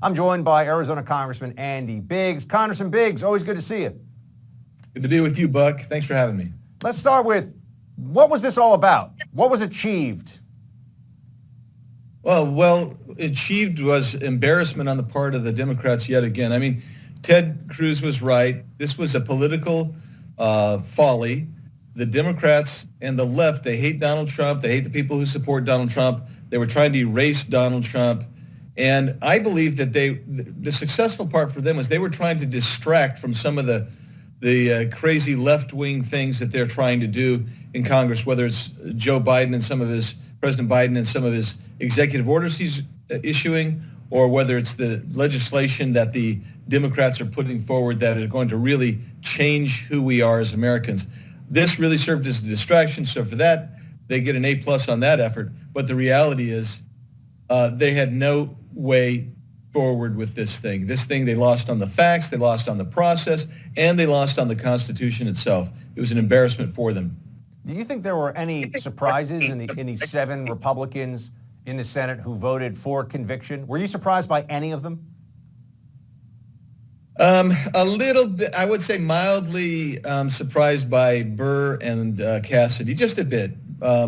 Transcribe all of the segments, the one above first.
I'm joined by Arizona Congressman Andy Biggs. Congressman Biggs, always good to see you. Good to be with you, Buck. Thanks for having me. Let's start with, what was this all about? What was achieved? Well, achieved was embarrassment on the part of the Democrats yet again. I mean, Ted Cruz was right. This was a political folly. The Democrats and the left, they hate Donald Trump. They hate the people who support Donald Trump. They were trying to erase Donald Trump. And I believe that the successful part for them was they were trying to distract from some of the crazy left-wing things that they're trying to do in Congress, whether it's President Biden and some of his executive orders he's issuing, or whether it's the legislation that the Democrats are putting forward that are going to really change who we are as Americans. This really served as a distraction, so for that, they get an A+ on that effort. But the reality is they had no way forward with this thing. This thing, they lost on the facts, they lost on the process, and they lost on the Constitution itself. It was an embarrassment for them. Do you think there were any surprises in the 7 Republicans in the Senate who voted for conviction? Were you surprised by any of them? A little bit, I would say mildly surprised by Burr and Cassidy, just a bit. I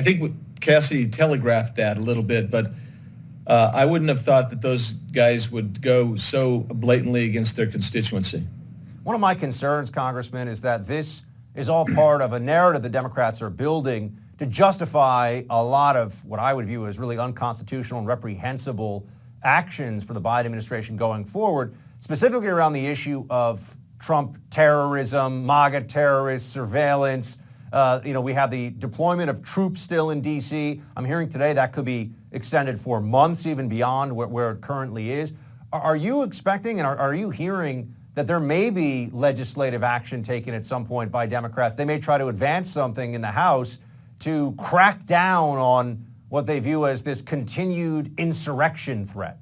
think Cassidy telegraphed that a little bit, but I wouldn't have thought that those guys would go so blatantly against their constituency. One of my concerns, Congressman, is that this is all part of a narrative the Democrats are building to justify a lot of what I would view as really unconstitutional and reprehensible actions for the Biden administration going forward, specifically around the issue of Trump terrorism, MAGA terrorists, surveillance. We have the deployment of troops still in D.C. I'm hearing today that could be extended for months, even beyond where it currently is. Are you expecting and are you hearing that there may be legislative action taken at some point by Democrats? They may try to advance something in the House to crack down on what they view as this continued insurrection threat.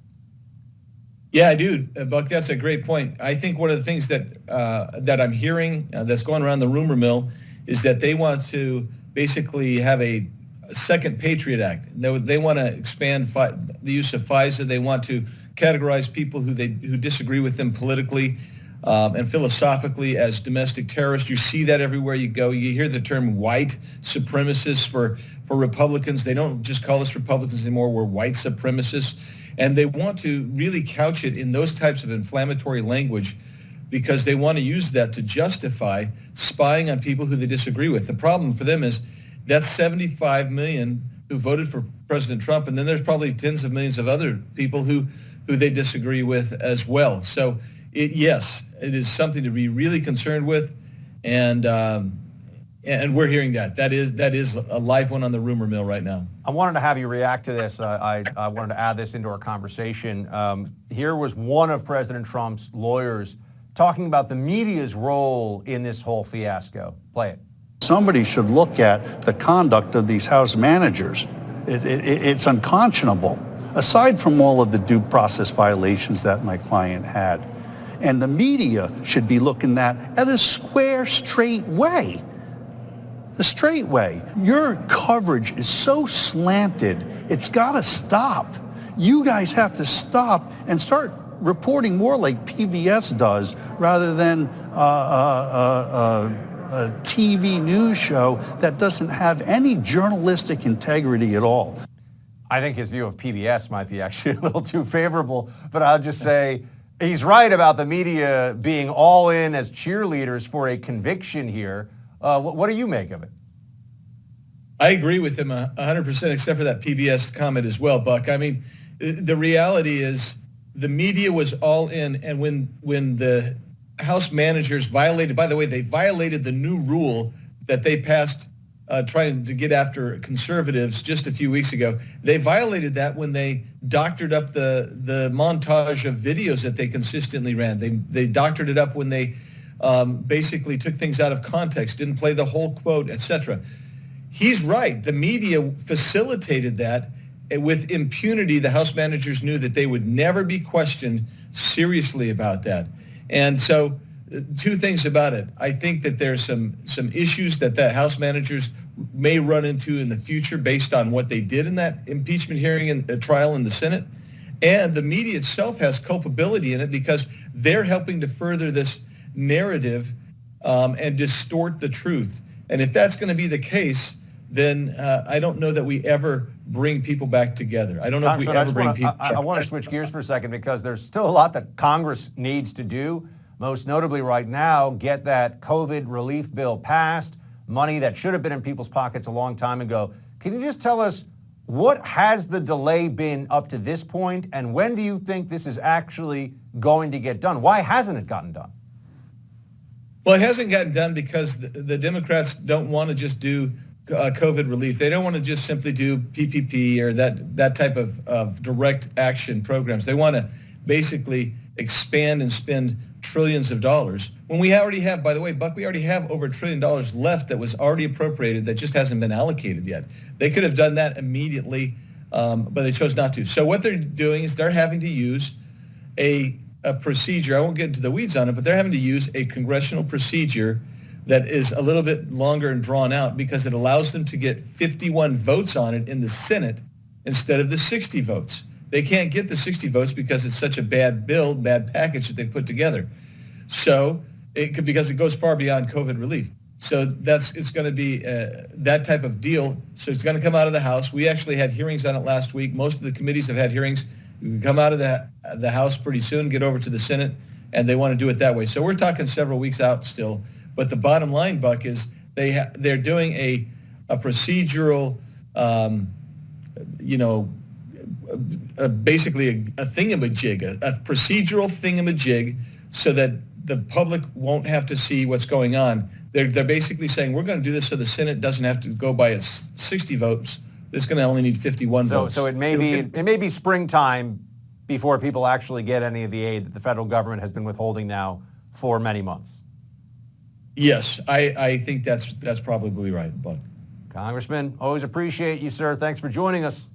Yeah, I do, Buck. That's a great point. I think one of the things that I'm hearing that's going around the rumor mill is that they want to basically have a second Patriot Act. They want to expand the use of FISA. They want to categorize people who disagree with them politically and philosophically as domestic terrorists. You see that everywhere you go. You hear the term white supremacists for Republicans. They don't just call us Republicans anymore. We're white supremacists. And they want to really couch it in those types of inflammatory language because they want to use that to justify spying on people who they disagree with. The problem for them is that's 75 million who voted for President Trump, and then there's probably tens of millions of other people who they disagree with as well. So yes, it is something to be really concerned with, and we're hearing that. That is a live one on the rumor mill right now. I wanted to have you react to this. I wanted to add this into our conversation. Here was one of President Trump's lawyers talking about the media's role in this whole fiasco. Play it. Somebody should look at the conduct of these House managers. It's unconscionable, aside from all of the due process violations that my client had. And the media should be looking at a square, straight way. The straight way. Your coverage is so slanted, it's got to stop. You guys have to stop and start reporting more like PBS does rather than a TV news show that doesn't have any journalistic integrity at all. I think his view of PBS might be actually a little too favorable, but I'll just say he's right about the media being all in as cheerleaders for a conviction here. What do you make of it? I agree with him 100%, except for that PBS comment as well, Buck. I mean, the reality is the media was all in, and when the House managers violated, by the way, they violated the new rule that they passed trying to get after conservatives just a few weeks ago. They violated that when they doctored up the montage of videos that they consistently ran. They doctored it up when they basically took things out of context, didn't play the whole quote, etc. He's right. The media facilitated that. With impunity, the House managers knew that they would never be questioned seriously about that. And so two things about it. I think that there's some issues that House managers may run into in the future based on what they did in that impeachment hearing and trial in the Senate. And the media itself has culpability in it because they're helping to further this narrative and distort the truth. And if that's going to be the case, then I don't know that we ever bring people back together. I don't know if we ever bring people back. I want to switch gears for a second because there's still a lot that Congress needs to do. Most notably right now, get that COVID relief bill passed, money that should have been in people's pockets a long time ago. Can you just tell us what has the delay been up to this point, and when do you think this is actually going to get done? Why hasn't it gotten done? Well, it hasn't gotten done because the Democrats don't want to just do COVID relief. They don't want to just simply do PPP or that type of direct action programs. They want to basically expand and spend trillions of dollars. When we already have, by the way, Buck, we already have over $1 trillion left that was already appropriated that just hasn't been allocated yet. They could have done that immediately, but they chose not to. So what they're doing is they're having to use a procedure. I won't get into the weeds on it, but they're having to use a congressional procedure that is a little bit longer and drawn out because it allows them to get 51 votes on it in the Senate instead of the 60 votes. They can't get the 60 votes because it's such a bad bill, bad package that they put together. So because it goes far beyond COVID relief. So it's going to be that type of deal. So it's going to come out of the House. We actually had hearings on it last week. Most of the committees have had hearings. It can come out of the House pretty soon, get over to the Senate, and they want to do it that way. So we're talking several weeks out still. But the bottom line, Buck, is they're doing a procedural, basically a thingamajig, a procedural thingamajig, so that the public won't have to see what's going on. They're basically saying we're going to do this so the Senate doesn't have to go by its 60 votes. It's going to only need 51 votes. So it may be springtime before people actually get any of the aid that the federal government has been withholding now for many months. Yes, I think that's probably right, Buck. Congressman, always appreciate you, sir. Thanks for joining us.